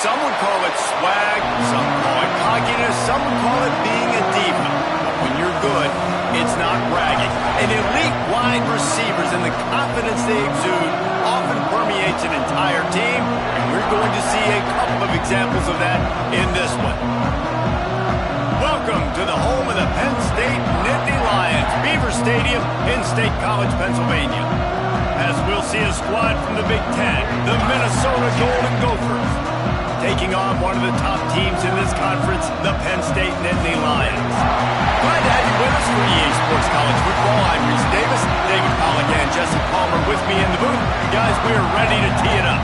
Some would call it swag, some call it cockiness, some would call it being a diva. When you're good, it's not bragging. And elite wide receivers and the confidence they exude often permeates an entire team, and we're going to see a couple of examples of that in this one. Welcome to the home of the Penn State Nittany Lions, Beaver Stadium in State College, Pennsylvania. As we'll see a squad from the Big Ten, the Minnesota Golden Gophers, taking on one of the top teams in this conference, the Penn State Nittany Lions. Glad to have you with us for EA Sports College Football. I'm Reese Davis, David Pollock, and Jesse Palmer with me in the booth. Guys, we are ready to tee it up.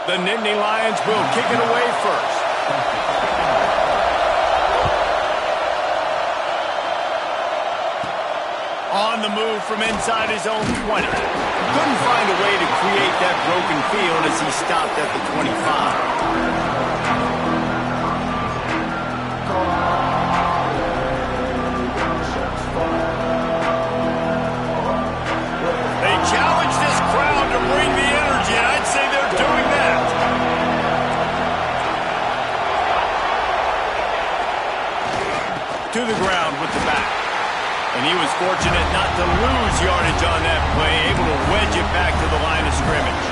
The Nittany Lions will kick it away first. On the move from inside his own 20. Couldn't find a way to create that broken field as he stopped at the 25. They challenge this crowd to bring the energy, and I'd say they're doing that. To the ground with the back. And he was fortunate not to lose yardage on that play, able to wedge it back to the line of scrimmage.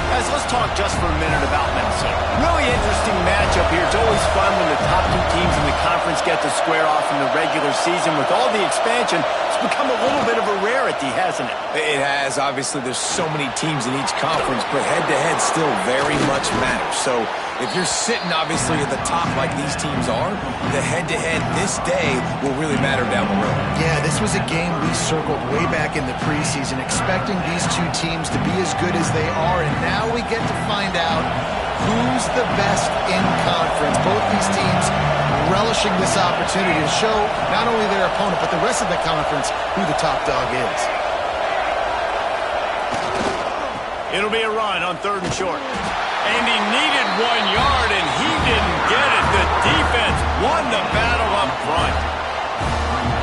Guys, let's talk just for a minute about Minnesota. Really interesting matchup here. It's always fun when the top two teams in the conference get to square off in the regular season. With all the expansion, it's become a little bit of a rarity, hasn't it? It has. Obviously, there's so many teams in each conference, but head-to-head still very much matters. So if you're sitting, obviously, at the top like these teams are, the head-to-head this day will really matter down the road. Yeah, this was a game we circled way back in the preseason, expecting these two teams to be as good as they are, and now we get to find out who's the best in conference. Both these teams relishing this opportunity to show not only their opponent, but the rest of the conference who the top dog is. It'll be a run on 3rd and short. And he needed 1 yard, and he didn't get it. The defense won the battle up front.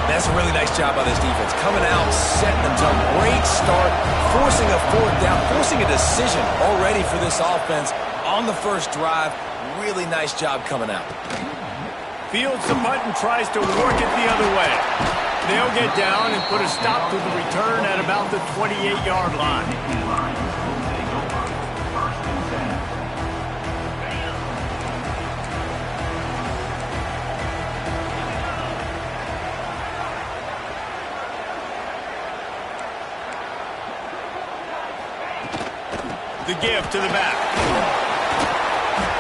That's a really nice job by this defense. Coming out, setting them to a great start, forcing a 4th down, forcing a decision already for this offense on the first drive. Really nice job coming out. Fields the punt and tries to work it the other way. They'll get down and put a stop to the return at about the 28-yard line. The give to the back.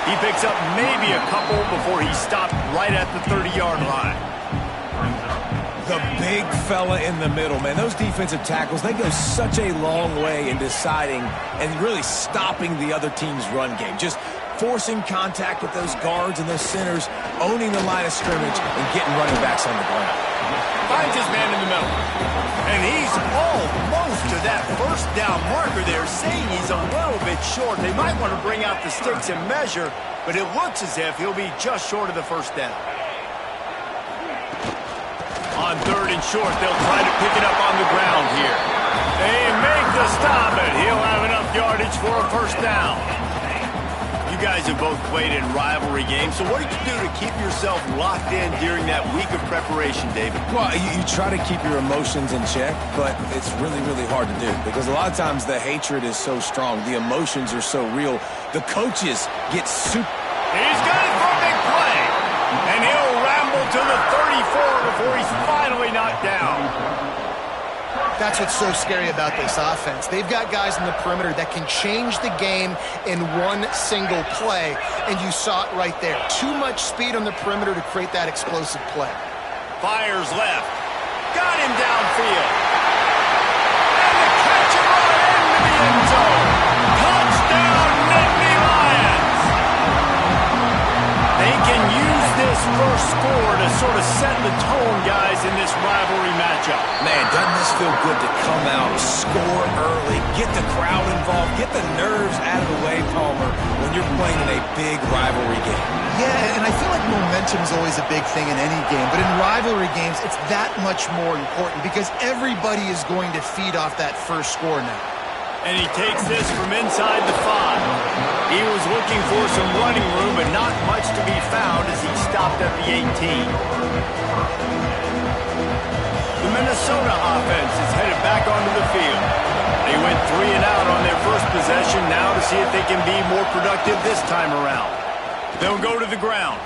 He picks up maybe a couple before he stopped right at the 30-yard line. The big fella in the middle, man. Those defensive tackles, they go such a long way in deciding and really stopping the other team's run game. Just forcing contact with those guards and those centers, owning the line of scrimmage, and getting running backs on the ground. Finds his man in the middle. And he's almost to that first down marker there, saying he's a little bit short. They might want to bring out the sticks and measure, but it looks as if he'll be just short of the first down. On 3rd and short, they'll try to pick it up on the ground here. They make the stop, and he'll have enough yardage for a first down. You guys have both played in rivalry games, so what did you do to keep yourself locked in during that week of preparation, David? Well, you try to keep your emotions in check, but it's really, really hard to do because a lot of times the hatred is so strong. The emotions are so real. The coaches get super. He's got it for a big play, and he'll ramble to the 34 before he's finally knocked down. That's what's so scary about this offense. They've got guys in the perimeter that can change the game in one single play, and you saw it right there. Too much speed on the perimeter to create that explosive play. Fires left. Got him downfield. And the catch and run into the end zone. Touchdown, Nittany Lions. They can use this first score to sort of set the tone, guys, in this rivalry matchup. matchup. Man, doesn't this feel good to come out, score early, get the crowd involved, get the nerves out of the way, Palmer, when you're playing in a big rivalry game? Yeah, and I feel like momentum is always a big thing in any game, but in rivalry games, it's that much more important because everybody is going to feed off that first score now. And he takes this from inside the 5. He was looking for some running room, but not much to be found as he stopped at the 18. The Minnesota offense is headed back onto the field. They went 3 and out on their first possession, now to see if they can be more productive this time around. They'll go to the ground.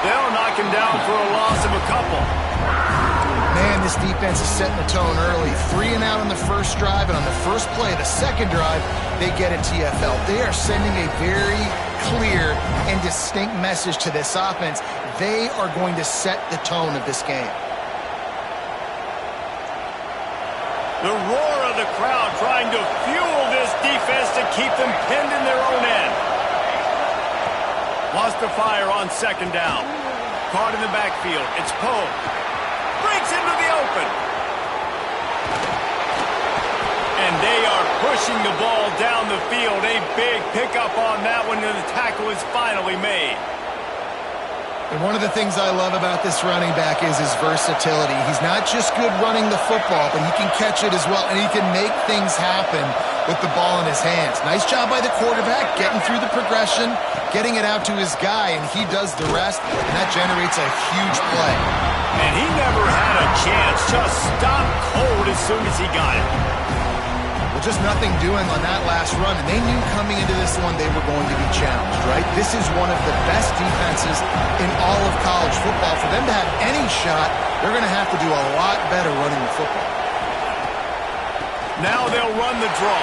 They'll knock him down for a loss of a couple. Man, this defense is setting the tone early. 3 and out on the first drive, and on the first play of the second drive, they get a TFL. They are sending a very clear and distinct message to this offense. They are going to set the tone of this game. The roar of the crowd trying to fuel this defense to keep them pinned in their own end. Lost the fire on second down. Caught in the backfield. It's Poe. Breaks into the open. And they are pushing the ball down the field. A big pickup on that one, and the tackle is finally made. And one of the things I love about this running back is his versatility. He's not just good running the football, but he can catch it as well, and he can make things happen with the ball in his hands. Nice job by the quarterback, getting through the progression, getting it out to his guy, and he does the rest, and that generates a huge play. And he never had a chance, just stopped cold as soon as he got it. Well, just nothing doing on that last run, and they knew coming into this one they were going to be challenged, right? This is one of the best defenses in all of college football. For them to have any shot, they're going to have to do a lot better running the football. Now they'll run the draw,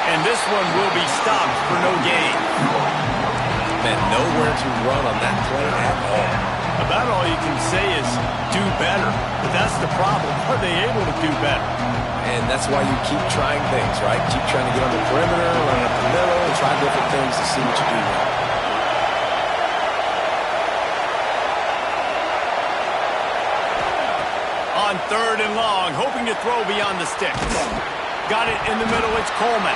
and this one will be stopped for no gain. Man, nowhere to run on that play at all. About all you can say is do better, but that's the problem. Are they able to do better? And that's why you keep trying things, right? Keep trying to get on the perimeter, run up the middle, and try different things to see what you do well. On 3rd and long, hoping to throw beyond the sticks. Got it in the middle, it's Coleman.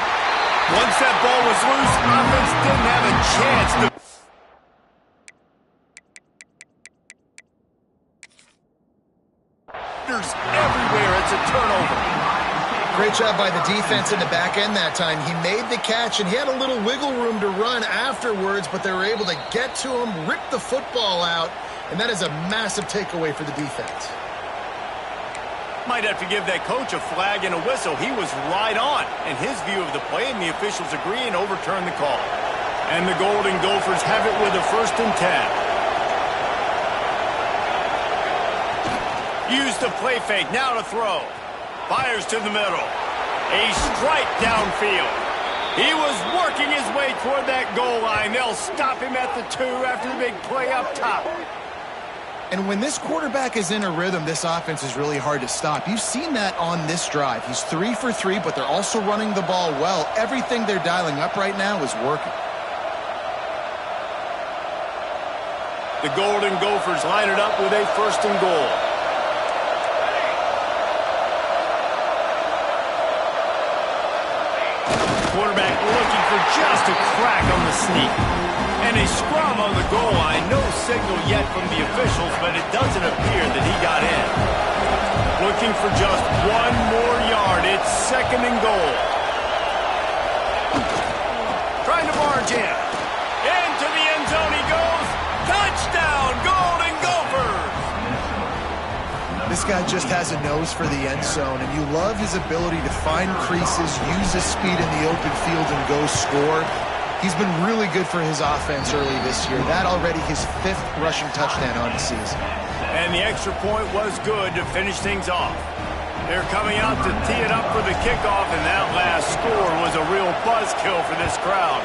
Once that ball was loose, offense didn't have a chance to... Everywhere, it's a turnover. Great job by the defense in the back end that time. He made the catch, and he had a little wiggle room to run afterwards, but they were able to get to him, rip the football out, and that is a massive takeaway for the defense. Might have to give that coach a flag and a whistle. He was right on in his view of the play, and the officials agree and overturn the call. And the Golden Gophers have it with a 1st and 10. Use the play fake, now to throw. Fires to the middle. A strike downfield. He was working his way toward that goal line. They'll stop him at the 2 after the big play up top. And when this quarterback is in a rhythm, this offense is really hard to stop. You've seen that on this drive. He's 3 for 3, but they're also running the ball well. Everything they're dialing up right now is working. The Golden Gophers line it up with a 1st and goal. Quarterback looking for just a crack on the sneak. And a scrum on the goal line. No signal yet from the officials, but it doesn't appear that he got in. Looking for just 1 more yard. It's 2nd and goal. Trying to barge in. Into the end zone he goes. Touchdown, Golden Gophers! This guy just has a nose for the end zone, and you love his ability to find creases, use his speed in the open field, and go score. He's been really good for his offense early this year. That already his 5th rushing touchdown on the season. And the extra point was good to finish things off. They're coming out to tee it up for the kickoff, and that last score was a real buzzkill for this crowd.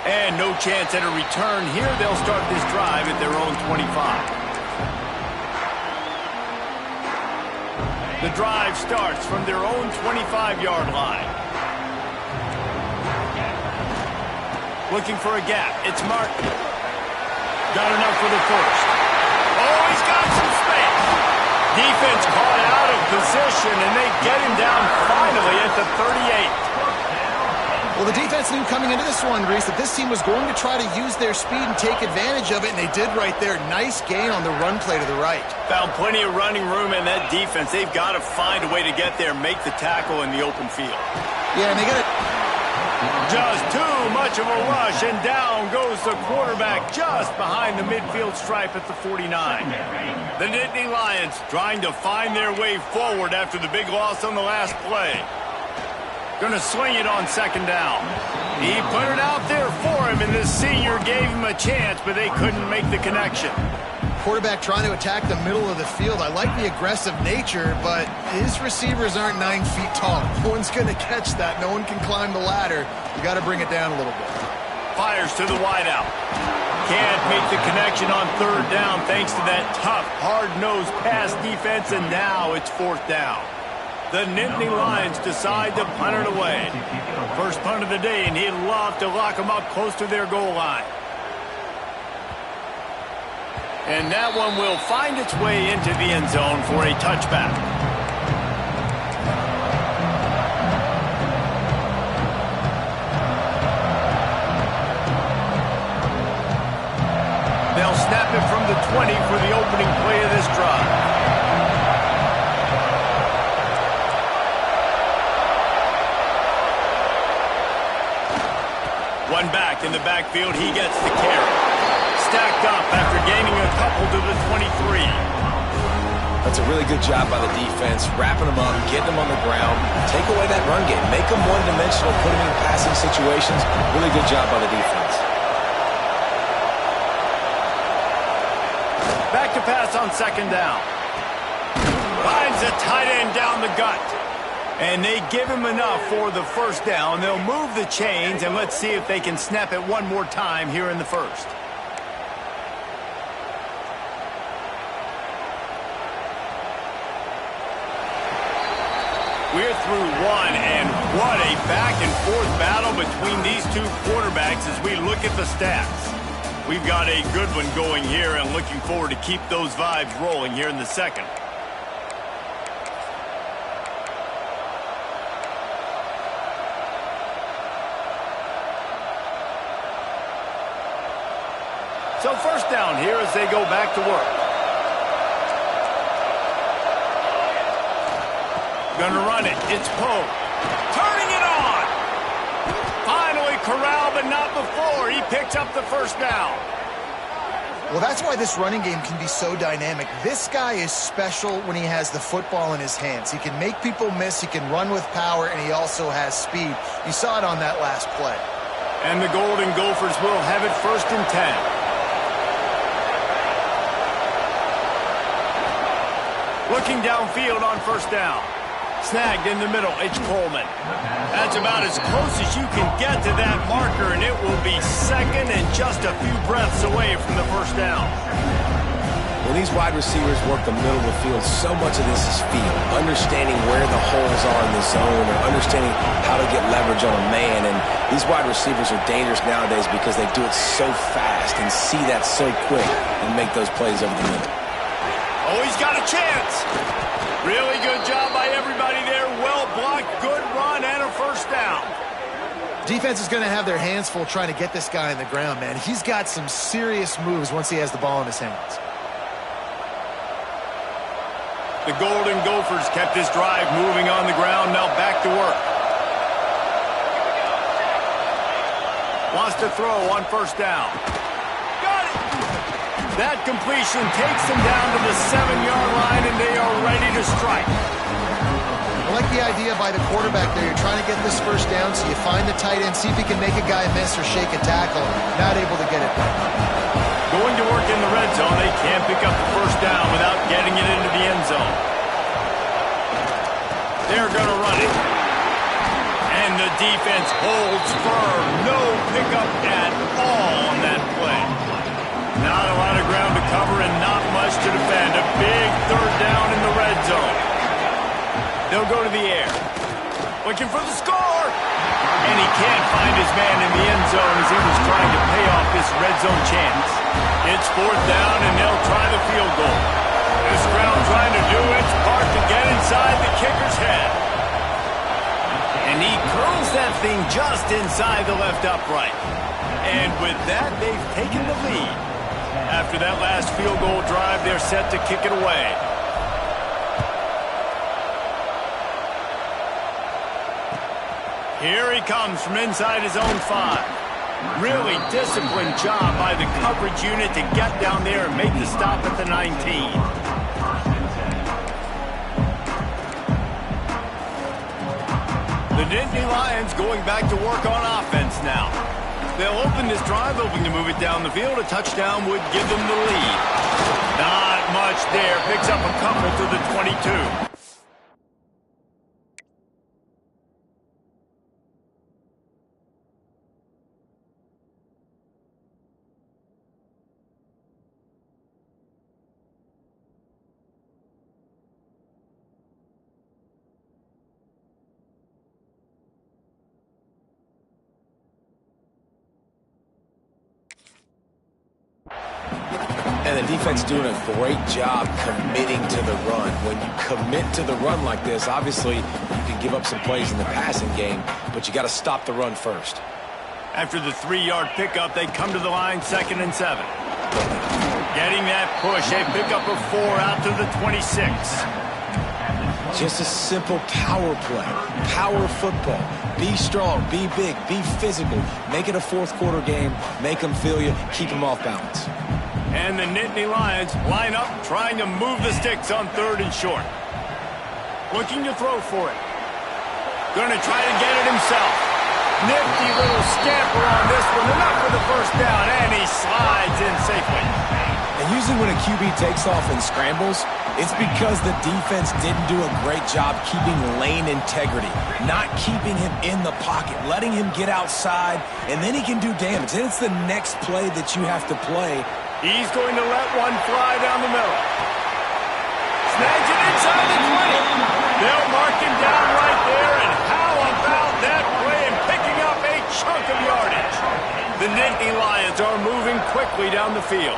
And no chance at a return here. They'll start this drive at their own 25. The drive starts from their own 25-yard line. Looking for a gap. It's Martin. Got enough for the 1st. motion, and they get him down finally at the 38. Well, the defense knew coming into this one, Reese, that this team was going to try to use their speed and take advantage of it, and they did right there. Nice gain on the run play to the right. Found plenty of running room in that defense. They've got to find a way to get there, make the tackle in the open field. Yeah, and they got it. Just too much of a rush, and down goes the quarterback just behind the midfield stripe at the 49. The Nittany Lions trying to find their way forward after the big loss on the last play. Going to swing it on second down. He put it out there for him, and the senior gave him a chance, but they couldn't make the connection. Quarterback trying to attack the middle of the field. I like the aggressive nature, but his receivers aren't 9 feet tall. No one's going to catch that. No one can climb the ladder. You got to bring it down a little bit. Fires to the wideout. Can't make the connection on third down thanks to that tough, hard-nosed pass defense, and now it's fourth down. The Nittany Lions decide to punt it away. First punt of the day, and he'd love to lock them up close to their goal line. And that one will find its way into the end zone for a touchback. They'll snap it from the 20 for the opening play of this drive. One back in the backfield, he gets the carry. Stacked up after gaining a couple to the 23. That's a really good job by the defense, wrapping them up, getting them on the ground, take away that run game, make them one-dimensional, put them in passing situations. Really good job by the defense. Back to pass on second down. Finds a tight end down the gut. And they give him enough for the first down. They'll move the chains, and let's see if they can snap it one more time here in the first. We're through one, and what a back-and-forth battle between these two quarterbacks as we look at the stats. We've got a good one going here, and looking forward to keep those vibes rolling here in the second. So first down here as they go back to work. Gonna run it. It's Poe. Turning it on. Finally corralled, but not before. He picks up the first down. Well, that's why this running game can be so dynamic. This guy is special when he has the football in his hands. He can make people miss, he can run with power, and he also has speed. You saw it on that last play. And the Golden Gophers will have it 1st and 10. Looking downfield on first down. Snagged in the middle, it's Coleman. That's about as close as you can get to that marker, and it will be second and just a few breaths away from the first down. When these wide receivers work the middle of the field, so much of this is feel. Understanding where the holes are in the zone, or understanding how to get leverage on a man. And these wide receivers are dangerous nowadays because they do it so fast and see that so quick and make those plays over the middle. Oh, he's got a chance. Really good job by everybody there. Well blocked, good run, and a first down. Defense is going to have their hands full trying to get this guy on the ground, man. He's got some serious moves once he has the ball in his hands. The Golden Gophers kept this drive moving on the ground. Now back to work. Wants to throw on first down. Got it! That completion takes them down to the 7-yard line, and they are ready to strike. I like the idea by the quarterback there. You're trying to get this first down, so you find the tight end, see if he can make a guy miss or shake a tackle. Not able to get it done. Going to work in the red zone. They can't pick up the first down without getting it into the end zone. They're going to run it. And the defense holds firm. No pickup at all on that play. Not a lot of ground to cover and not much to defend. A big third down in the red zone. They'll go to the air. Looking for the score. And he can't find his man in the end zone as he was trying to pay off this red zone chance. It's fourth down, and they'll try the field goal. This crowd trying to do its part to get inside the kick just inside the left upright. And with that, they've taken the lead. After that last field goal drive, they're set to kick it away. Here he comes from inside his own 5. Really disciplined job by the coverage unit to get down there and make the stop at the 19. The Nittany Lions going back to work on offense now. They'll open this drive, hoping to move it down the field. A touchdown would give them the lead. Not much there. Picks up a couple to the 22. And the defense doing a great job committing to the run. When you commit to the run like this, obviously you can give up some plays in the passing game, but you got to stop the run first. After the 3-yard pickup, they come to the line 2nd and 7. Getting that push, a pickup of 4 out to the 26. Just a simple power play, power football. Be strong, be big, be physical. Make it a fourth-quarter game. Make them feel you. Keep them off balance. And the Nittany Lions line up, trying to move the sticks on 3rd and short. Looking to throw for it. Going to try to get it himself. Nifty little scamper on this one. Enough for the first down, and he slides in safely. And usually when a QB takes off and scrambles, it's because the defense didn't do a great job keeping lane integrity, not keeping him in the pocket, letting him get outside, and then he can do damage. And it's the next play that you have to play. He's going to let one fly down the middle. Snags it inside the 20. They'll mark him down right there, and how about that play and picking up a chunk of yardage? The Nittany Lions are moving quickly down the field.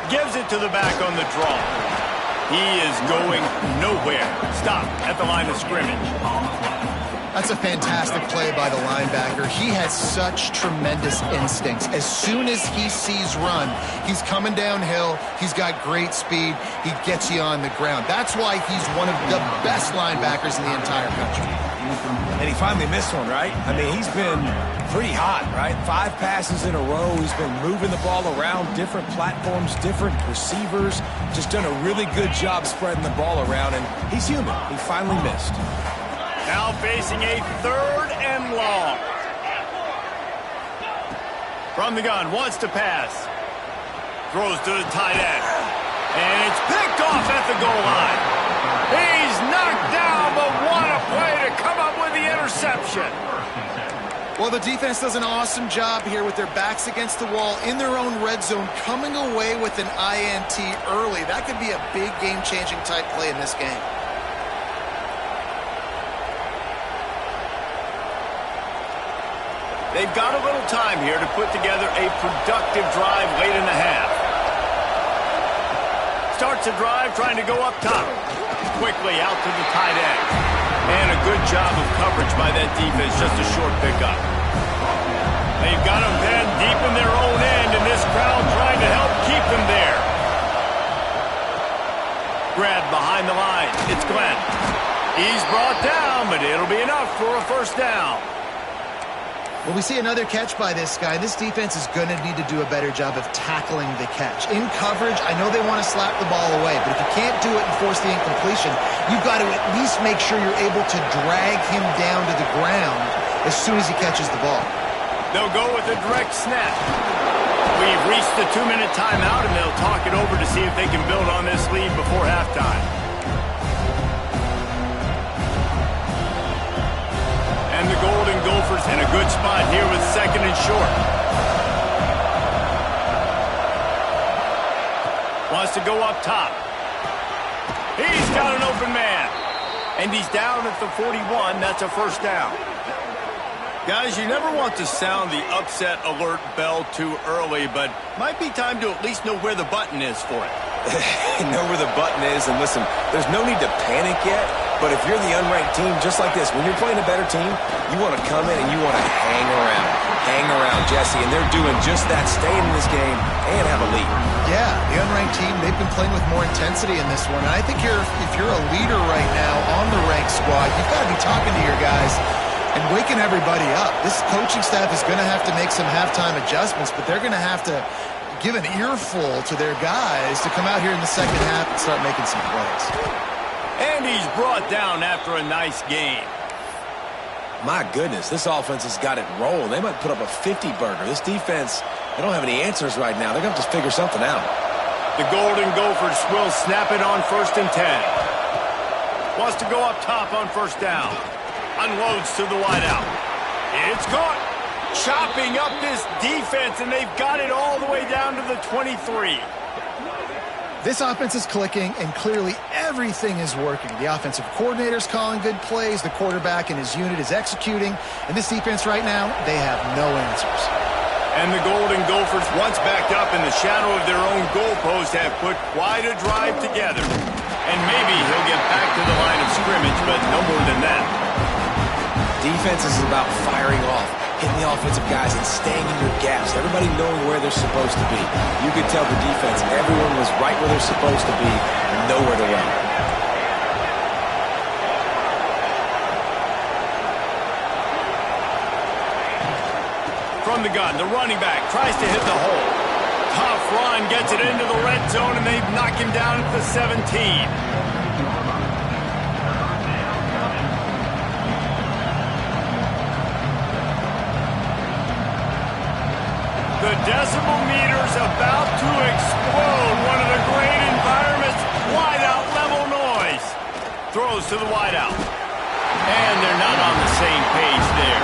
Gives it to the back on the draw. He is going nowhere. Stop at the line of scrimmage. That's a fantastic play by the linebacker. He has such tremendous instincts. As soon as he sees run, he's coming downhill. He's got great speed. He gets you on the ground. That's why he's one of the best linebackers in the entire country. And he finally missed one, right? I mean, he's been pretty hot, right? 5 passes in a row. He's been moving the ball around, different platforms, different receivers. Just done a really good job spreading the ball around, and he's human. He finally missed. Now facing a 3rd and long. From the gun, wants to pass. Throws to the tight end. And it's picked off at the goal line. He's knocked down, but what a play to come up with the interception. Well, the defense does an awesome job here with their backs against the wall in their own red zone, coming away with an INT early. That could be a big game-changing type play in this game. They've got a little time here to put together a productive drive late in the half. Starts a drive trying to go up top. Quickly out to the tight end. And a good job of coverage by that defense, just a short pickup. They've got them pinned deep in their own end, and this crowd trying to help keep them there. Grab behind the line. It's Glenn. He's brought down, but it'll be enough for a first down. Well, we see another catch by this guy. This defense is going to need to do a better job of tackling the catch. In coverage, I know they want to slap the ball away, but if you can't do it and force the incompletion, you've got to at least make sure you're able to drag him down to the ground as soon as he catches the ball. They'll go with a direct snap. We've reached the 2-minute timeout, and they'll talk it over to see if they can build on this lead before halftime. And the Golden Gophers in a good spot here with 2nd and short. Wants to go up top. He's got an open man. And he's down at the 41. That's a first down. Guys, you never want to sound the upset alert bell too early, but might be time to at least know where the button is for it. They know where the button is, and listen, there's no need to panic yet, but if you're the unranked team, just like this, when you're playing a better team, you want to come in and you want to hang around, Jesse, and they're doing just that, staying in this game and have a lead. Yeah, the unranked team, they've been playing with more intensity in this one, and I think if you're a leader right now on the ranked squad, you've got to be talking to your guys and waking everybody up. This coaching staff is going to have to make some halftime adjustments, but they're going to have to give an earful to their guys to come out here in the second half and start making some plays. And he's brought down after a nice game. My goodness, this offense has got it rolling. They might put up a 50-burger. This defense, they don't have any answers right now. They're going to have to figure something out. The Golden Gophers will snap it on 1st and 10. Wants to go up top on 1st down. Unloads to the wideout. It's caught. Chopping up this defense, and they've got it all the way down to the 23. This offense is clicking, and clearly everything is working. The offensive coordinator's calling good plays. The quarterback and his unit is executing. And this defense right now, they have no answers. And the Golden Gophers, once backed up in the shadow of their own goalpost, have put quite a drive together. And maybe he'll get back to the line of scrimmage, but no more than that. Defense is about firing off, hitting the offensive guys and staying in your gaps. Everybody knowing where they're supposed to be. You could tell the defense, everyone was right where they're supposed to be and nowhere to run. From the gun, the running back tries to hit the hole. Tough run, gets it into the red zone, and they knock him down at the 17. The decibel meter's about to explode. One of the great environments. Wideout level noise. Throws to the wideout. And they're not on the same page there.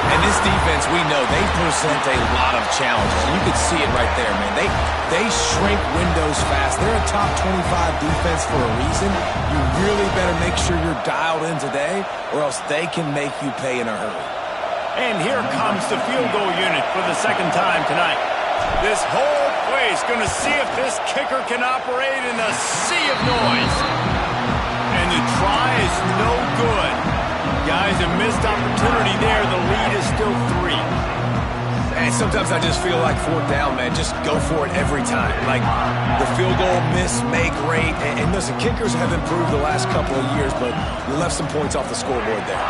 And this defense, we know, they present a lot of challenges. And you can see it right there, man. They shrink windows fast. They're a top 25 defense for a reason. You really better make sure you're dialed in today, or else they can make you pay in a hurry. And here comes the field goal unit for the second time tonight. This whole place going to see if this kicker can operate in a sea of noise. And the try is no good. Guys, a missed opportunity there. The lead is still 3. And sometimes I just feel like 4th down, man. Just go for it every time. Like the field goal miss, make rate. And listen, kickers have improved the last couple of years, but you left some points off the scoreboard there.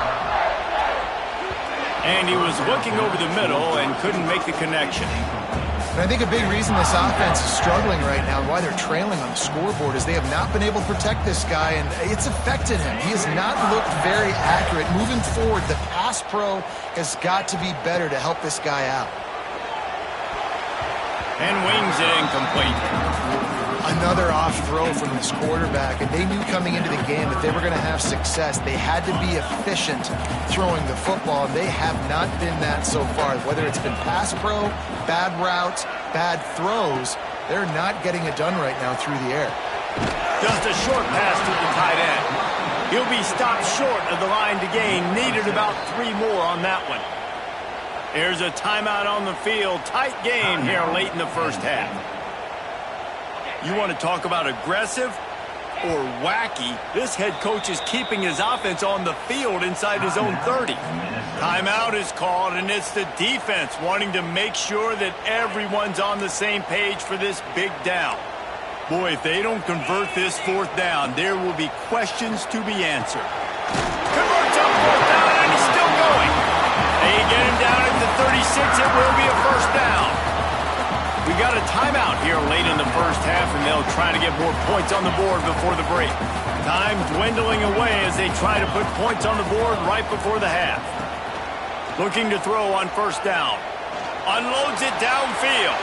And he was looking over the middle and couldn't make the connection. And I think a big reason this offense is struggling right now and why they're trailing on the scoreboard is they have not been able to protect this guy, and it's affected him. He has not looked very accurate. Moving forward, the pass pro has got to be better to help this guy out. And wings it incomplete. Another off throw from this quarterback, and they knew coming into the game that they were going to have success. They had to be efficient throwing the football, and they have not been that so far. Whether it's been pass pro, bad routes, bad throws, they're not getting it done right now through the air. Just a short pass to the tight end. He'll be stopped short of the line to gain. Needed about 3 more on that one. There's a timeout on the field. Tight game here late in the first half. You want to talk about aggressive or wacky? This head coach is keeping his offense on the field inside his own 30. Timeout is called, and it's the defense wanting to make sure that everyone's on the same page for this big down. Boy, if they don't convert this 4th down, there will be questions to be answered. Converts on 4th down, and he's still going. They get him down at the 36. It will be a first down. We got a timeout here late in the first half, and they'll try to get more points on the board before the break. Time dwindling away as they try to put points on the board right before the half. Looking to throw on 1st down. Unloads it downfield.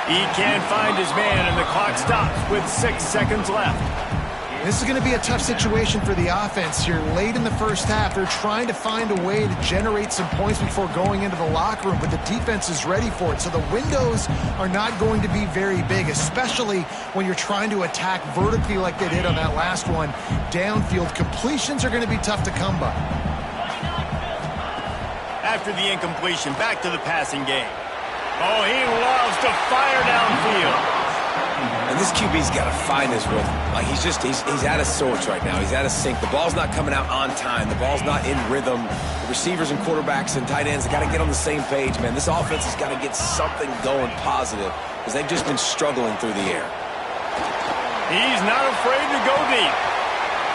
He can't find his man, and the clock stops with 6 seconds left. This is going to be a tough situation for the offense here late in the first half. They're trying to find a way to generate some points before going into the locker room, but the defense is ready for it. So the windows are not going to be very big, especially when you're trying to attack vertically like they did on that last one. Downfield completions are going to be tough to come by. After the incompletion, back to the passing game. Oh, he loves to fire downfield. And this QB's got to find his rhythm. Like he's out of sorts right now. He's out of sync. The ball's not coming out on time. The ball's not in rhythm. The receivers and quarterbacks and tight ends have got to get on the same page, man. This offense has got to get something going positive because they've just been struggling through the air. He's not afraid to go deep.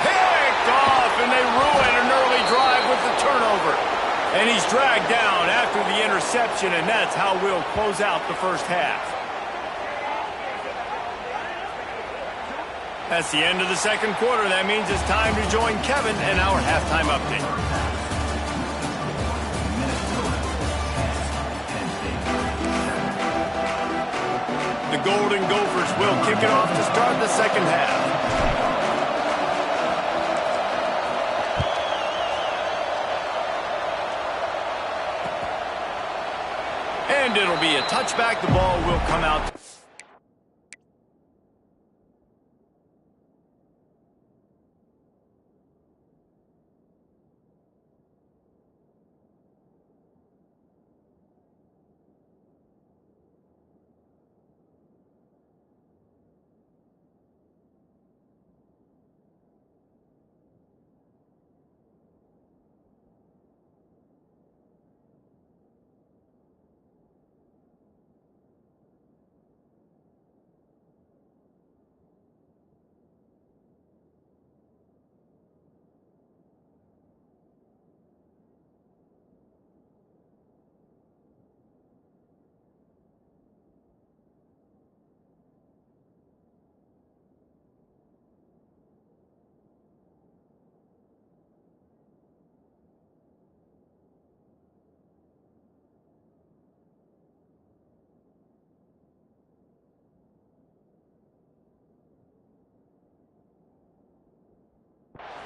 Picked off, and they ruin an early drive with the turnover. And he's dragged down after the interception, and that's how we'll close out the first half. That's the end of the second quarter. That means it's time to join Kevin in our halftime update. The Golden Gophers will kick it off to start the second half. And it'll be a touchback. The ball will come out.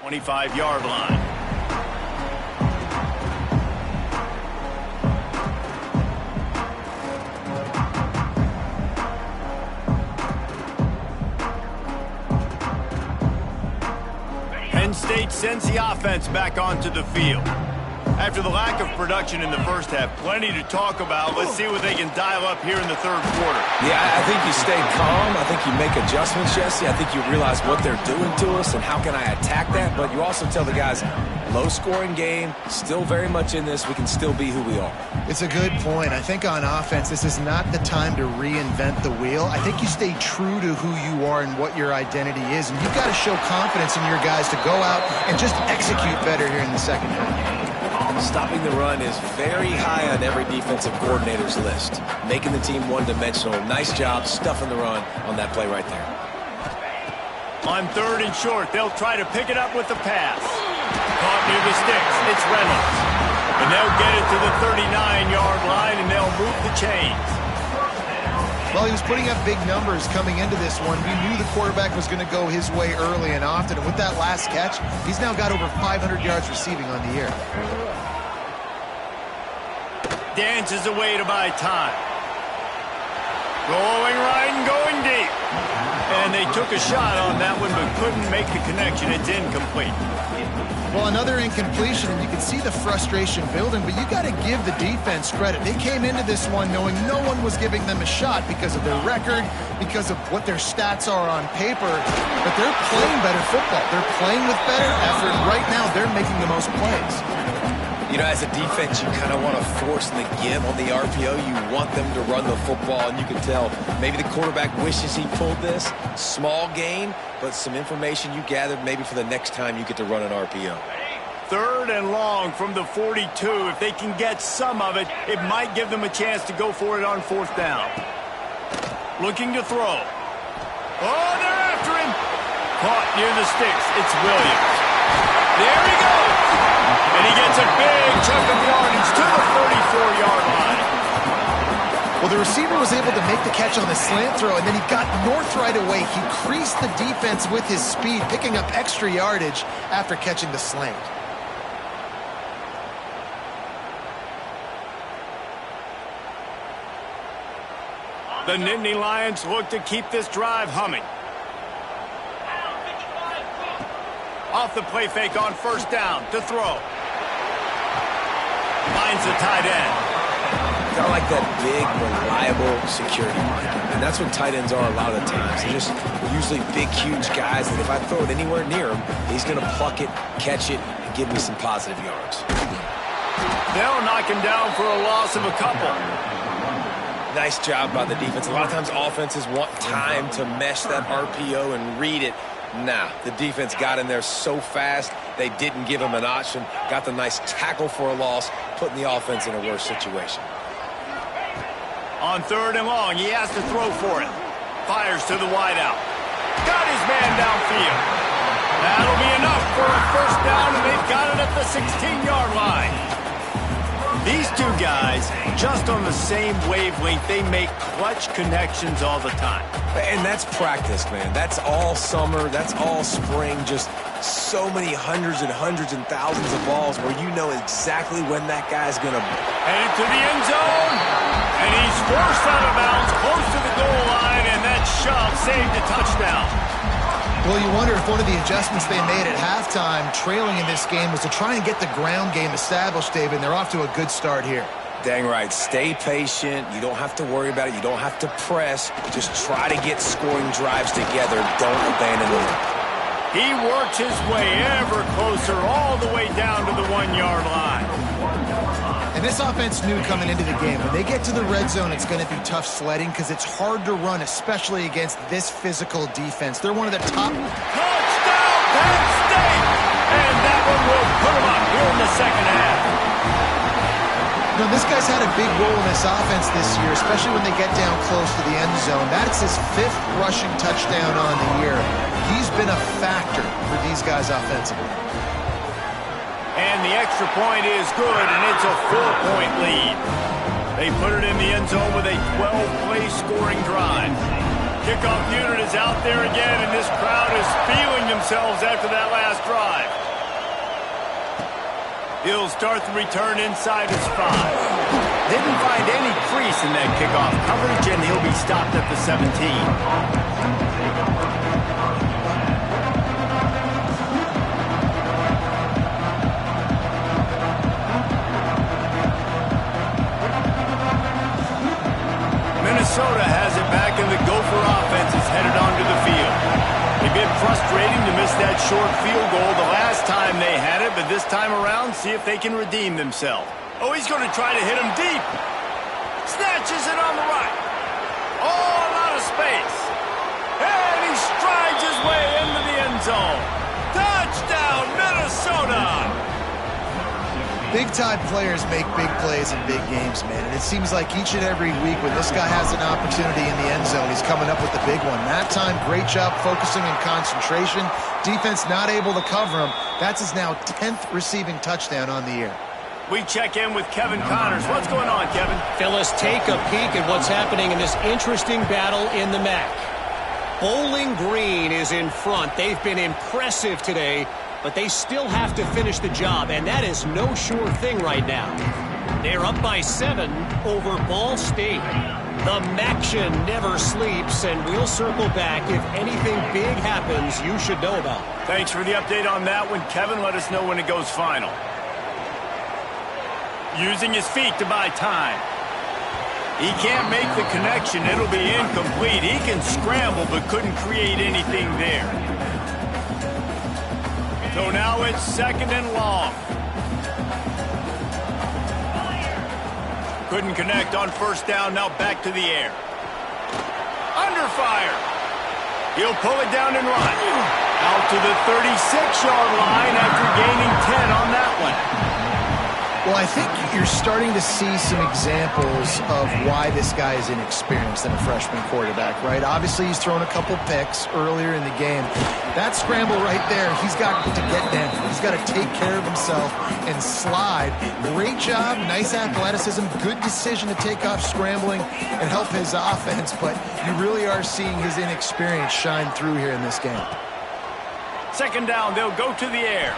.25-yard line. Penn State sends the offense back onto the field. After the lack of production in the first half, plenty to talk about. Let's see what they can dial up here in the third quarter. Yeah, I think you stay calm. I think you make adjustments, Jesse. I think you realize what they're doing to us and how can I attack that. But you also tell the guys, low-scoring game, still very much in this. We can still be who we are. It's a good point. I think on offense, this is not the time to reinvent the wheel. I think you stay true to who you are and what your identity is. And you've got to show confidence in your guys to go out and just execute better here in the second half. Stopping the run is very high on every defensive coordinator's list. Making the team one-dimensional. Nice job stuffing the run on that play right there. On third and short, they'll try to pick it up with the pass. Caught near the sticks. It's Reynolds. And they'll get it to the 39-yard line, and they'll move the chains. Well, he was putting up big numbers coming into this one. We knew the quarterback was going to go his way early and often. And with that last catch, he's now got over 500 yards receiving on the year. Dances away to buy time. Going right and going deep. And they took a shot on that one, but couldn't make the connection. It's incomplete. Well, another incompletion, and you can see the frustration building, but you got to give the defense credit. They came into this one knowing no one was giving them a shot because of their record, because of what their stats are on paper, but they're playing better football. They're playing with better effort. Right now, they're making the most plays. You know, as a defense, you kind of want to force the give on the RPO. You want them to run the football, and you can tell maybe the quarterback wishes he pulled this. Small gain, but some information you gathered maybe for the next time you get to run an RPO. Third and long from the 42. If they can get some of it, it might give them a chance to go for it on fourth down. Looking to throw. Oh, they're after him. Caught near the sticks. It's Williams. There he goes. And he gets a big chunk of yardage to the 34-yard line. Well, the receiver was able to make the catch on the slant throw, and then he got north right away. He creased the defense with his speed, picking up extra yardage after catching the slant. The Nittany Lions look to keep this drive humming. Off the play fake on first down to throw. Finds the tight end. got like that big, reliable security blanket. And that's what tight ends are a lot of the times. They're usually big, huge guys that if I throw it anywhere near him, he's going to pluck it, catch it, and give me some positive yards. They'll knock him down for a loss of a couple. Nice job by the defense. A lot of times offenses want time to mesh that RPO and read it. Nah, the defense got in there so fast, they didn't give him an option. Got the nice tackle for a loss, putting the offense in a worse situation. On 3rd and long, he has to throw for it. Fires to the wideout. Got his man downfield. That'll be enough for a first down, and they've got it at the 16-yard line. These two guys, just on the same wavelength, they make clutch connections all the time. And that's practice, man. That's all summer. That's all spring. Just so many hundreds and thousands of balls where you know exactly when that guy's going to... Headed to the end zone. And he's forced out of bounds close to the goal line, and that shove saved a touchdown. Well, you wonder if one of the adjustments they made at halftime, trailing in this game, was to try and get the ground game established, David, and they're off to a good start here. Dang right. Stay patient. You don't have to worry about it. You don't have to press. Just try to get scoring drives together. Don't abandon the run. He works his way ever closer all the way down to the 1-yard line. And this offense knew coming into the game, when they get to the red zone, it's going to be tough sledding because it's hard to run, especially against this physical defense. They're one of the top... Touchdown, Penn State! And that one will put them up here in the second half. You know, this guy's had a big role in this offense this year, especially when they get down close to the end zone. That's his 5th rushing touchdown on the year. He's been a factor for these guys offensively. And the extra point is good, and it's a 4-point lead. They put it in the end zone with a 12-play scoring drive. Kickoff unit is out there again, and this crowd is feeling themselves after that last drive. He'll start the return inside his 5. Didn't find any crease in that kickoff coverage, and he'll be stopped at the 17. Minnesota has it back, and the Gopher offense is headed onto the field. A bit frustrating to miss that short field goal the last time they had it, but this time around, see if they can redeem themselves. Oh, he's going to try to hit him deep. Snatches it on the right. All out of space. And he strides his way into the end zone. Touchdown, Minnesota! Big-time players make big plays in big games, man. And it seems like each and every week when this guy has an opportunity in the end zone, he's coming up with the big one. That time, great job focusing and concentration. Defense not able to cover him. That's his now 10th receiving touchdown on the year. We check in with Kevin Connors. What's going on, Kevin? Fellas, take a peek at what's happening in this interesting battle in the MAC. Bowling Green is in front. They've been impressive today, but they still have to finish the job, and that is no sure thing right now. They're up by 7 over Ball State. The Maction never sleeps, and we'll circle back if anything big happens you should know about. Thanks for the update on that one, Kevin. Let us know when it goes final. Using his feet to buy time. He can't make the connection. It'll be incomplete. He can scramble, but couldn't create anything there. So now it's 2nd and long. Couldn't connect on first down. Now back to the air. Under fire. He'll pull it down and run. Out to the 36-yard line after gaining 10 on that one. Well, I think you're starting to see some examples of why this guy is inexperienced in a freshman quarterback, right? Obviously, he's thrown a couple picks earlier in the game. That scramble right there, he's got to get down. He's got to take care of himself and slide. Great job, nice athleticism, good decision to take off scrambling and help his offense, but you really are seeing his inexperience shine through here in this game. 2nd down, they'll go to the air.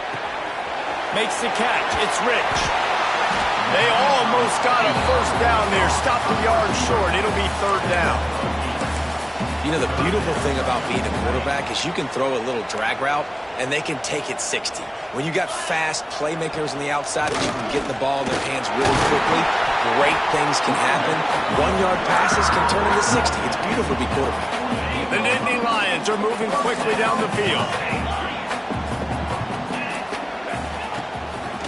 Makes the catch. It's Rich. They almost got a first down there. Stopped a yard short. It'll be 3rd down. You know, the beautiful thing about being a quarterback is you can throw a little drag route, and they can take it 60. When you got fast playmakers on the outside that you can get the ball in their hands really quickly, great things can happen. 1-yard passes can turn into 60. It's beautiful to be quarterback. The Nittany Lions are moving quickly down the field.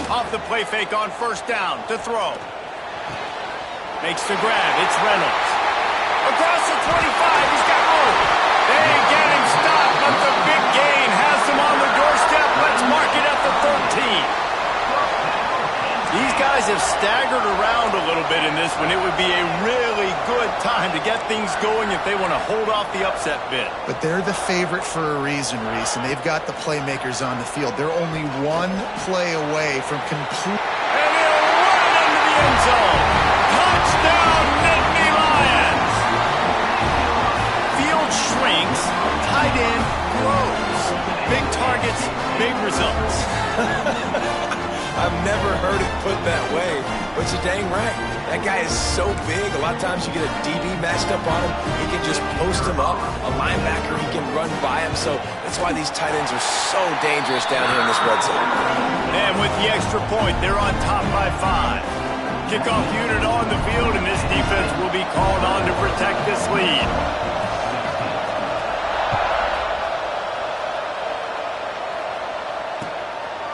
Off the play fake on first down to throw. Makes the grab. It's Reynolds. Across the 25. He's got room. They get him stopped, but the big gain has him on the doorstep. Let's mark it at the 13. These guys have staggered around a little bit in this one. It would be a really good time to get things going if they want to hold off the upset bid. But they're the favorite for a reason, Reese, and they've got the playmakers on the field. They're only one play away from complete... And he'll run it into the end zone. Touchdown, Nittany Lions. Field shrinks, tight end grows. Big targets, big results. I've never heard it put that way, but you're dang right. That guy is so big. A lot of times you get a DB matched up on him. He can just post him up. A linebacker, he can run by him. So that's why these tight ends are so dangerous down here in this red zone. And with the extra point, they're on top by 5. Kickoff unit on the field, and this defense will be called on to protect this lead.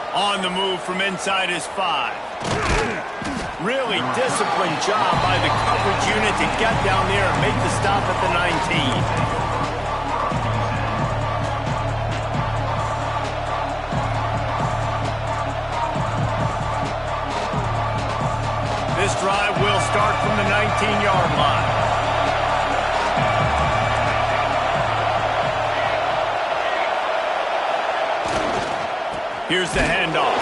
On the move from inside his 5. Really disciplined job by the coverage unit to get down there and make the stop at the 19. This drive will start from the 19-yard line. Here's the handoff.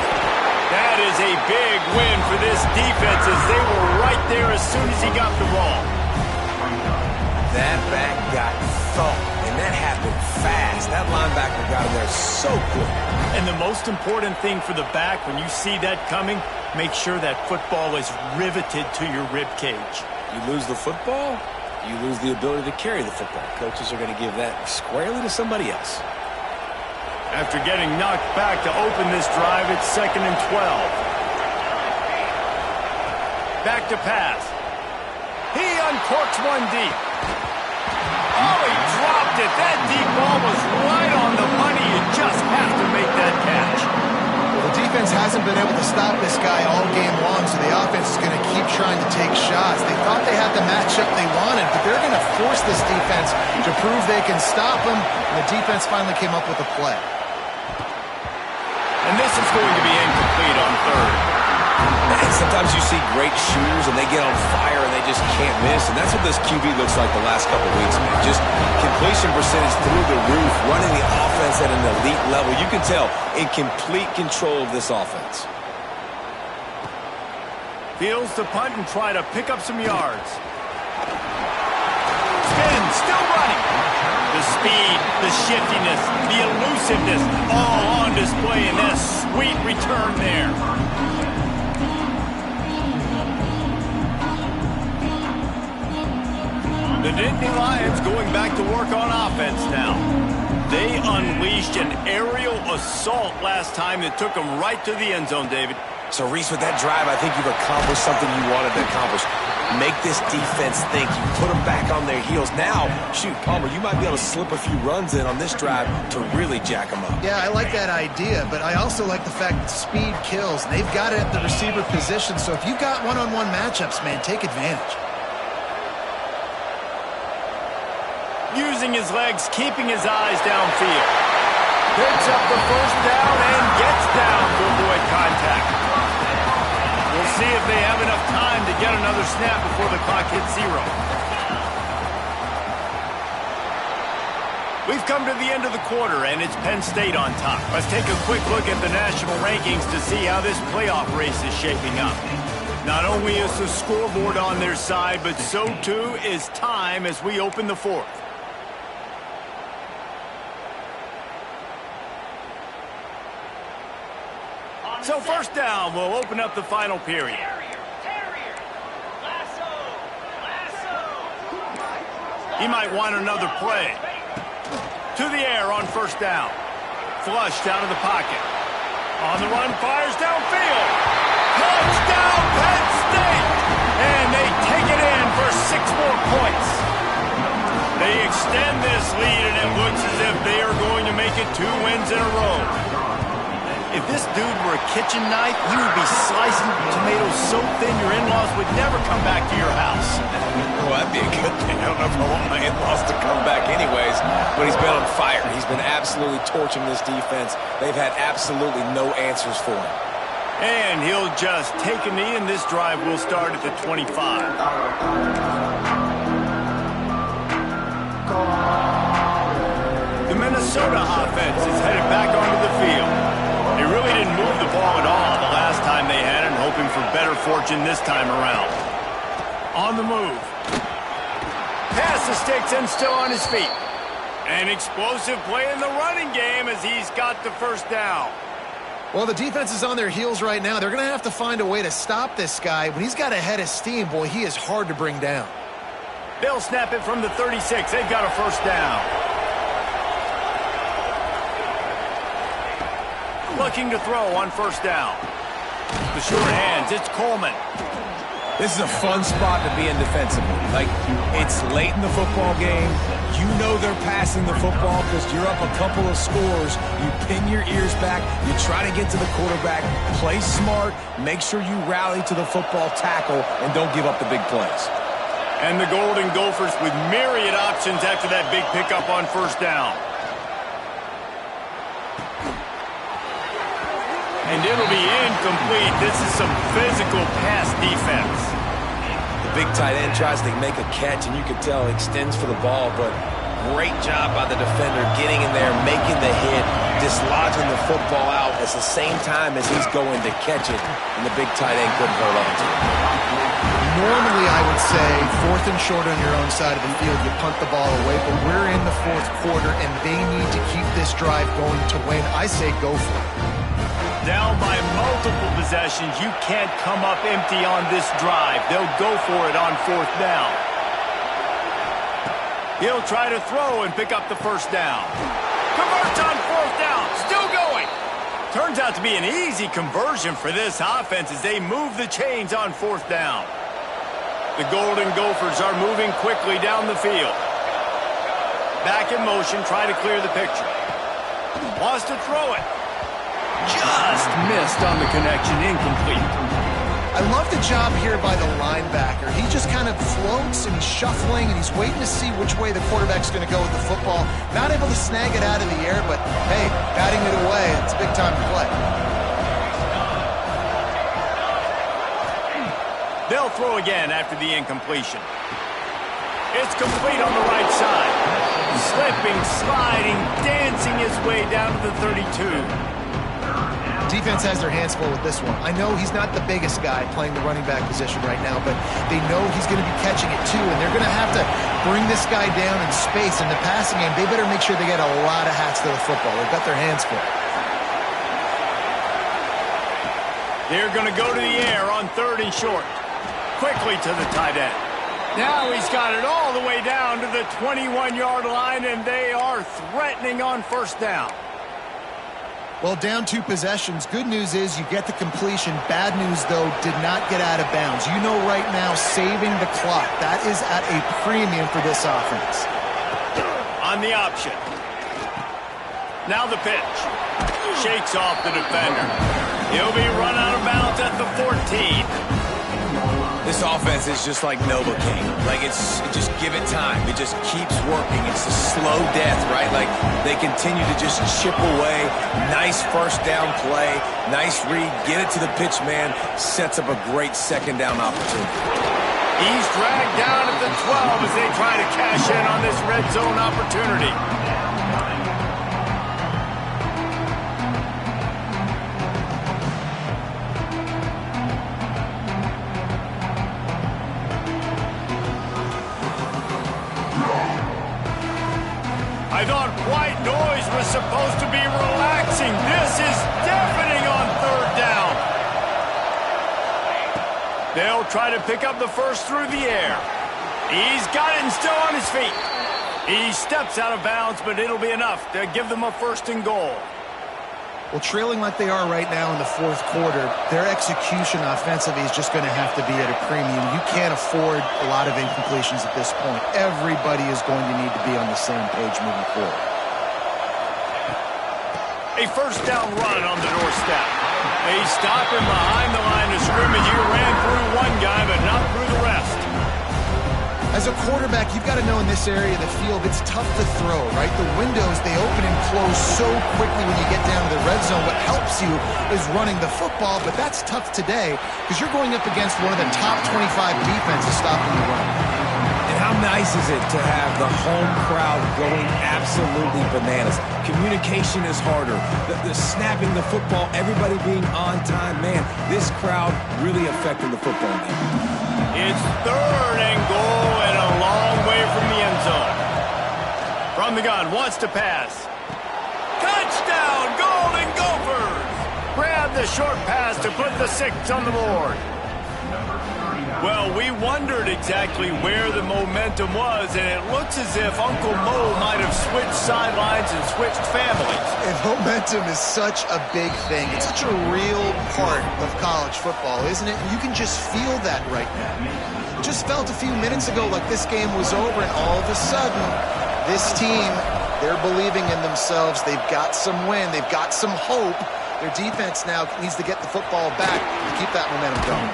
That is a big win for this defense as they were right there as soon as he got the ball. That back got thumped, and that happened fast. That linebacker got him there so quick. And the most important thing for the back, when you see that coming, make sure that football is riveted to your rib cage. You lose the football, you lose the ability to carry the football. Coaches are going to give that squarely to somebody else. After getting knocked back to open this drive, it's 2nd and 12. Back to pass. He uncorks one deep. Oh, he dropped it. That deep ball was right on the money. You just have to make that catch. Well, the defense hasn't been able to stop this guy all game long, so the offense is going to keep trying to take shots. They thought they had the matchup they wanted, but they're going to force this defense to prove they can stop him, and the defense finally came up with a play. And this is going to be incomplete on 3rd. And sometimes you see great shooters and they get on fire and they just can't miss. And that's what this QB looks like the last couple weeks, man. Just completion percentage through the roof, running the offense at an elite level. You can tell in complete control of this offense. Fields to punt and try to pick up some yards. Spin, still running. The speed, the shiftiness, the elusiveness, all on display in this sweet return there. The Nittany Lions going back to work on offense now. They unleashed an aerial assault last time that took them right to the end zone, David. So, Reese, with that drive, I think you've accomplished something you wanted to accomplish. Make this defense think. You put them back on their heels. Now, shoot, Palmer, you might be able to slip a few runs in on this drive to really jack them up. Yeah, I like that idea, but I also like the fact that speed kills. They've got it at the receiver position, so if you've got one-on-one matchups, man, take advantage. Using his legs, keeping his eyes downfield. Picks up the first down and gets down to avoid contact. We'll see if they have enough time to get another snap before the clock hits 0. We've come to the end of the quarter, and it's Penn State on top. Let's take a quick look at the national rankings to see how this playoff race is shaping up. Not only is the scoreboard on their side, but so too is time as we open the 4th. So first down, we'll open up the final period. He might want another play. To the air on first down. Flushed out of the pocket. On the run, fires downfield. Touchdown, Penn State! And they take it in for 6 more points. They extend this lead, and it looks as if they are going to make it 2 wins in a row. If this dude were a kitchen knife, you would be slicing tomatoes so thin your in-laws would never come back to your house. Well, that'd be a good thing. I don't know if I want my in-laws to come back anyways, but he's been on fire. He's been absolutely torching this defense. They've had absolutely no answers for him. And he'll just take a knee, and this drive will start at the 25. The Minnesota offense is headed back onto the field. They really didn't move the ball at all the last time they had it, hoping for better fortune this time around. On the move. Pass the sticks and still on his feet. An explosive play in the running game as he's got the first down. Well, the defense is on their heels right now. They're going to have to find a way to stop this guy. When he's got a head of steam, boy, he is hard to bring down. They'll snap it from the 36. They've got a first down. Looking to throw on first down. The short hands, it's Coleman. This is a fun spot to be in defensively. Like, it's late in the football game. You know they're passing the football because you're up a couple of scores. You pin your ears back. You try to get to the quarterback. Play smart. Make sure you rally to the football tackle and don't give up the big plays. And the Golden Gophers with myriad options after that big pickup on first down. And it'll be incomplete. This is some physical pass defense. The big tight end tries to make a catch, and you can tell he extends for the ball, but great job by the defender getting in there, making the hit, dislodging the football out at the same time as he's going to catch it, and the big tight end couldn't hold on to it. Normally, I would say 4th and short on your own side of the field, you punt the ball away, but we're in the 4th quarter, and they need to keep this drive going to win. I say go for it. Down by multiple possessions, you can't come up empty on this drive. They'll go for it on 4th down. He'll try to throw and pick up the first down. Converts on 4th down, still going. Turns out to be an easy conversion for this offense as they move the chains on 4th down. The Golden Gophers are moving quickly down the field. Back in motion, try to clear the picture. Wants to throw it. Just missed on the connection, incomplete. I love the job here by the linebacker. He just kind of floats and he's shuffling and he's waiting to see which way the quarterback's going to go with the football. Not able to snag it out of the air, but hey, batting it away, it's a big time to play. They'll throw again after the incompletion. It's complete on the right side. Slipping, sliding, dancing his way down to the 32. Defense has their hands full with this one. I know he's not the biggest guy playing the running back position right now, but they know he's going to be catching it too, and they're going to have to bring this guy down in space. In the passing game, they better make sure they get a lot of hats to the football. They've got their hands full. They're going to go to the air on 3rd and short. Quickly to the tight end. Now he's got it all the way down to the 21-yard line, and they are threatening on first down. Well, down 2 possessions. Good news is you get the completion. Bad news, though, did not get out of bounds. You know right now, saving the clock. That is at a premium for this offense. On the option. Now the pitch. Shakes off the defender. He'll be run out of bounds at the 14. This offense is just like Novocaine. Like, just give it time. It just keeps working. It's a slow death, right? Like, they continue to just chip away. Nice first down play. Nice read. Get it to the pitch man. Sets up a great second down opportunity. He's dragged down at the 12 as they try to cash in on this red zone opportunity. I thought white noise was supposed to be relaxing. This is deafening on 3rd down. They'll try to pick up the first through the air. He's got it and still on his feet. He steps out of bounds, but it'll be enough to give them a 1st and goal. Well, trailing like they are right now in the 4th quarter, their execution offensively is just going to have to be at a premium. You can't afford a lot of incompletions at this point. Everybody is going to need to be on the same page moving forward. A 1st down run on the doorstep. They stop him behind the line of scrimmage. He ran through one guy, but not through the rest. As a quarterback, you've got to know in this area of the field, it's tough to throw, right? The windows, they open and close so quickly when you get down to the red zone. What helps you is running the football, but that's tough today because you're going up against one of the top 25 defenses stopping the run. And how nice is it to have the home crowd going absolutely bananas? Communication is harder. The snapping the football, everybody being on time. Man, this crowd really affecting the football game. It's 3rd and goal and a long way from the end zone. From the gun, wants to pass. Touchdown, Golden Gophers! Grab the short pass to put the 6 on the board. Well, we wondered exactly where the momentum was, and it looks as if Uncle Mo might have switched sidelines and switched families. And momentum is such a big thing. It's such a real part of college football, isn't it? And you can just feel that right now. It just felt a few minutes ago like this game was over, and all of a sudden, this team, they're believing in themselves. They've got some win. They've got some hope. Their defense now needs to get the football back to keep that momentum going.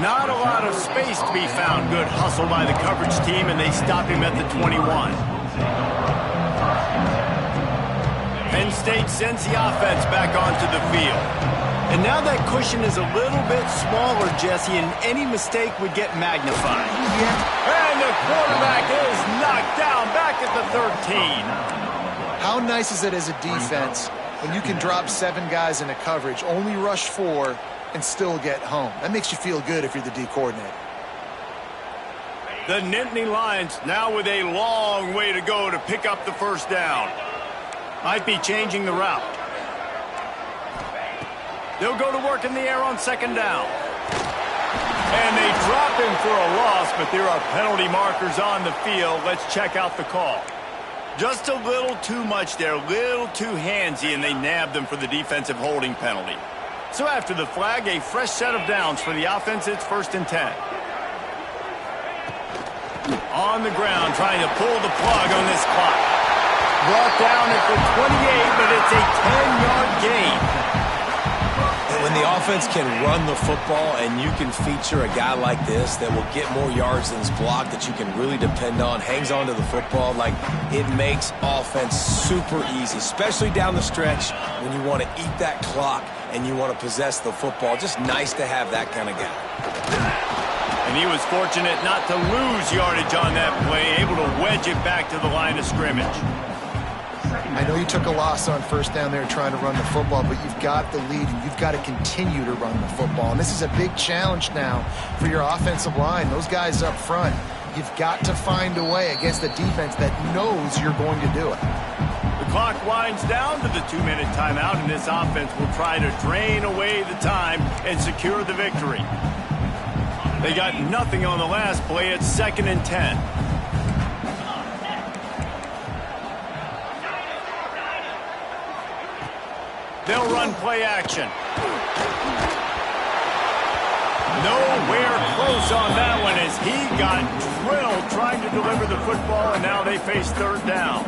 Not a lot of space to be found. Good hustle by the coverage team, and they stop him at the 21. Penn State sends the offense back onto the field. And now that cushion is a little bit smaller, Jesse, and any mistake would get magnified. And the quarterback is knocked down back at the 13. How nice is it as a defense when you can drop 7 guys into coverage, only rush 4, and still get home? That makes you feel good if you're the D coordinator. The Nittany Lions now with a long way to go to pick up the 1st down. Might be changing the route. They'll go to work in the air on 2nd down. And they drop him for a loss, but there are penalty markers on the field. Let's check out the call. Just a little too much there, a little too handsy, and they nabbed them for the defensive holding penalty. So after the flag, a fresh set of downs for the offense. It's 1st and 10. On the ground, trying to pull the plug on this clock. Brought down at the 28, but it's a 10-yard gain. And when the offense can run the football and you can feature a guy like this that will get more yards than his block, that you can really depend on, hangs on to the football, like it makes offense super easy, especially down the stretch when you want to eat that clock and you want to possess the football. Just nice to have that kind of guy. And he was fortunate not to lose yardage on that play, able to wedge it back to the line of scrimmage. I know you took a loss on 1st down there trying to run the football, but you've got the lead, and you've got to continue to run the football. And this is a big challenge now for your offensive line. Those guys up front, you've got to find a way against a defense that knows you're going to do it. The clock winds down to the 2-minute timeout, and this offense will try to drain away the time and secure the victory. They got nothing on the last play. It's 2nd and 10. They'll run play action. Nowhere close on that one as he got drilled trying to deliver the football, and now they face 3rd down.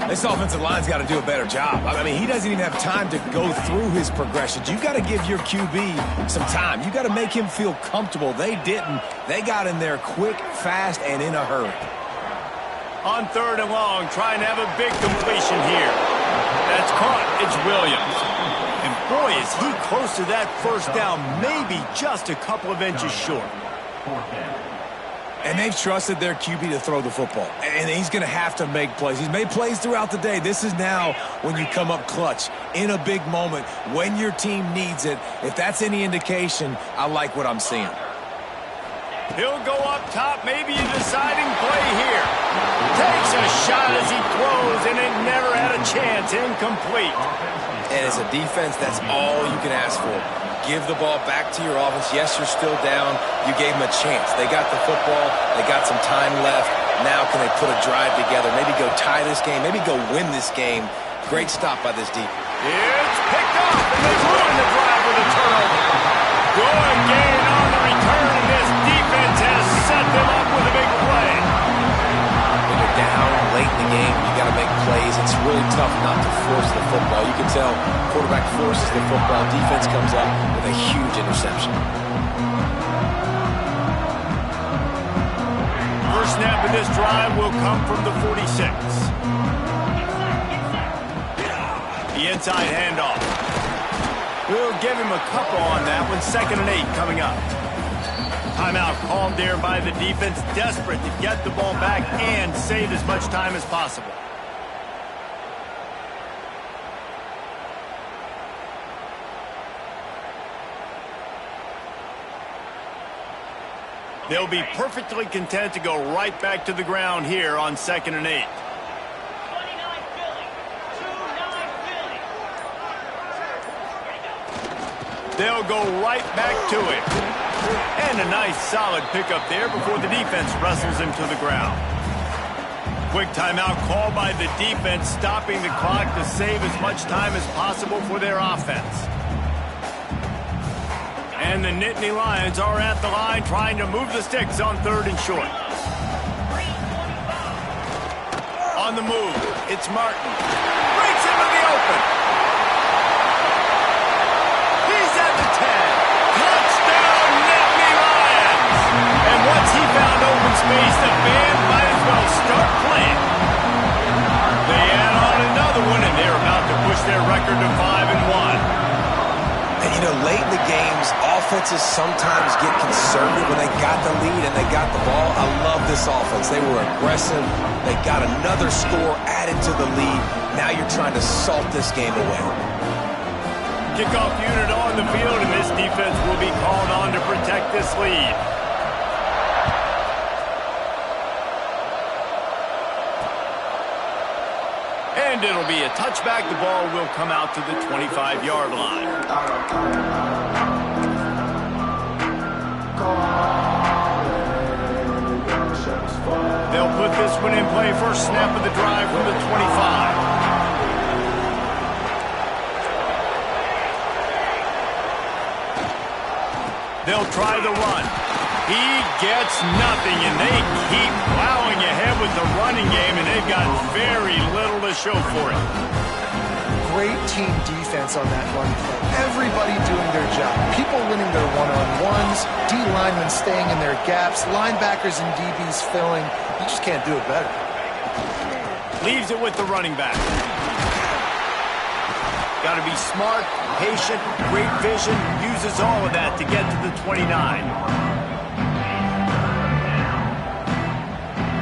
This offensive line's got to do a better job. I mean, he doesn't even have time to go through his progressions. You got to give your QB some time. You got to make him feel comfortable. They didn't. They got in there quick, fast, and in a hurry. On 3rd and long, trying to have a big completion here. That's caught. It's Williams. And boy, is he close to that 1st down, maybe just a couple of inches short. And they've trusted their QB to throw the football. And he's going to have to make plays. He's made plays throughout the day. This is now when you come up clutch in a big moment when your team needs it. If that's any indication, I like what I'm seeing. He'll go up top, maybe a deciding play here. Takes a shot as he throws, and it never had a chance. Incomplete. And as a defense, that's all you can ask for. give the ball back to your offense. Yes, you're still down. You gave them a chance. They got the football. They got some time left. Now can they put a drive together? Maybe go tie this game. Maybe go win this game. Great stop by this defense. It's picked off, and they ruin the drive with a turnover. Good gain on the return, and this defense has set them up with a big play. When you're down late in the game, you got to make plays. It's really tough not to force the football. You can tell quarterback forces the football. Defense comes up with a huge interception. First snap of this drive will come from the 46. The inside handoff. We'll give him a couple on that one. 2nd and 8 coming up. Timeout called there by the defense, desperate to get the ball back and save as much time as possible. They'll be perfectly content to go right back to the ground here on 2nd and 8. They'll go right back to it. And a nice solid pickup there before the defense wrestles him to the ground. Quick timeout called by the defense, stopping the clock to save as much time as possible for their offense. And the Nittany Lions are at the line trying to move the sticks on 3rd and short. On the move, it's Martin. Breaks into the open. He's at the 10. Touchdown, Nittany Lions! And once he found open space, the band might as well start playing. They add on another one, and they're about to push their record to 5-1. And, you know, late in the games, offenses sometimes get conservative when they got the lead and they got the ball. I love this offense. They were aggressive. They got another score added to the lead. Now you're trying to salt this game away. Kickoff unit on the field, and this defense will be called on to protect this lead. And it'll be a touchback. The ball will come out to the 25-yard line. They'll put this one in play. First snap of the drive from the 25. They'll try the run. He gets nothing, and they keep plowing ahead with the running game, and they've got very little to show for it. Great team defense on that run play. Everybody doing their job. People winning their one-on-ones, D linemen staying in their gaps, linebackers and DBs filling. You just can't do it better. Leaves it with the running back. Got to be smart, patient, great vision, uses all of that to get to the 29.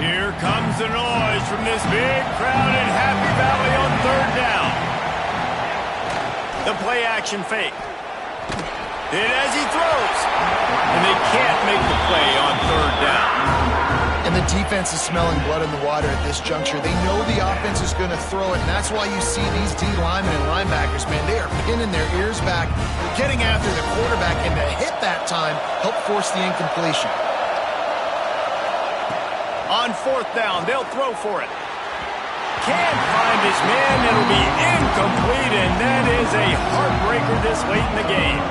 Here comes the noise from this big crowd in Happy Valley on 3rd down. The play action fake. And as he throws, and they can't make the play on 3rd down. And the defense is smelling blood in the water at this juncture. They know the offense is going to throw it, and that's why you see these D linemen and linebackers, man, they are pinning their ears back, getting after the quarterback, and to hit that time, help force the incompletion. On 4th down, they'll throw for it. Can't find his man. It'll be incomplete, and that is a heartbreaker this late in the game.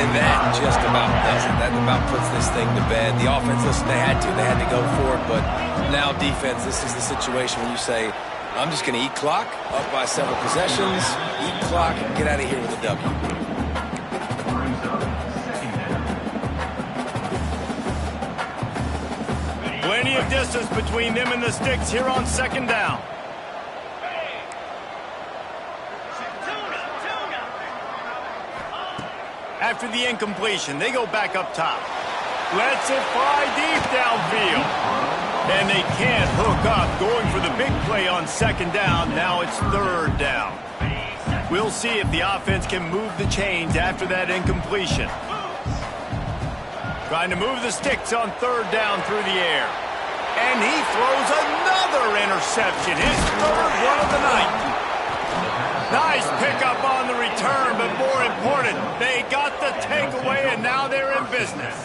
And that just about does it. That about puts this thing to bed. The offense, listen, they had to go for it, but now defense, this is the situation when you say, I'm just going to eat clock, up by several possessions, eat clock, and get out of here with a W. Plenty of distance between them and the sticks here on 2nd down. After the incompletion, they go back up top. Lets it fly deep downfield. And they can't hook up, going for the big play on 2nd down. Now it's 3rd down. We'll see if the offense can move the chains after that incompletion. Trying to move the sticks on 3rd down through the air. And he throws another interception, his 3rd one of the night. Nice pickup on the return, but more important, they got the takeaway, and now they're in business.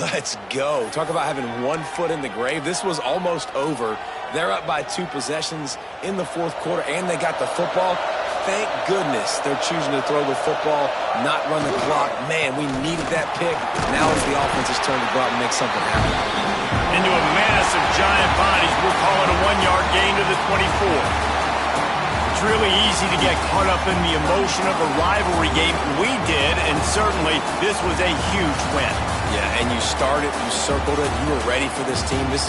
Let's go. Talk about having one foot in the grave. This was almost over. They're up by 2 possessions in the fourth quarter, and they got the football. Thank goodness they're choosing to throw the football, not run the clock. Man, we needed that pick. Now it's the offense's turn to go out and make something happen. Into a massive giant bodies, we'll call it a 1-yard gain to the 24. It's really easy to get caught up in the emotion of a rivalry game. We did, and certainly this was a huge win. Yeah, and you started, you circled it, you were ready for this team. This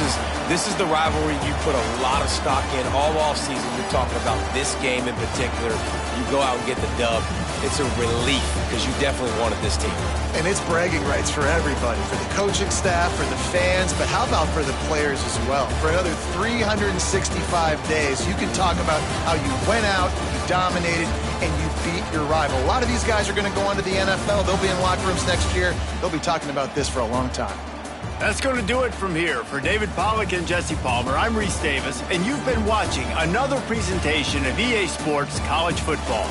is the rivalry you put a lot of stock in all offseason. You're talking about this game in particular. You go out and get the dub. It's a relief because you definitely wanted this team. And it's bragging rights for everybody, for the coaching staff, for the fans, but how about for the players as well? For another 365 days, you can talk about how you went out, you dominated, and you beat your rival. A lot of these guys are going to go on to the NFL. They'll be in locker rooms next year. They'll be talking about this for a long time. That's going to do it from here. For David Pollack and Jesse Palmer, I'm Reese Davis, and you've been watching another presentation of EA Sports College Football.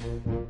it.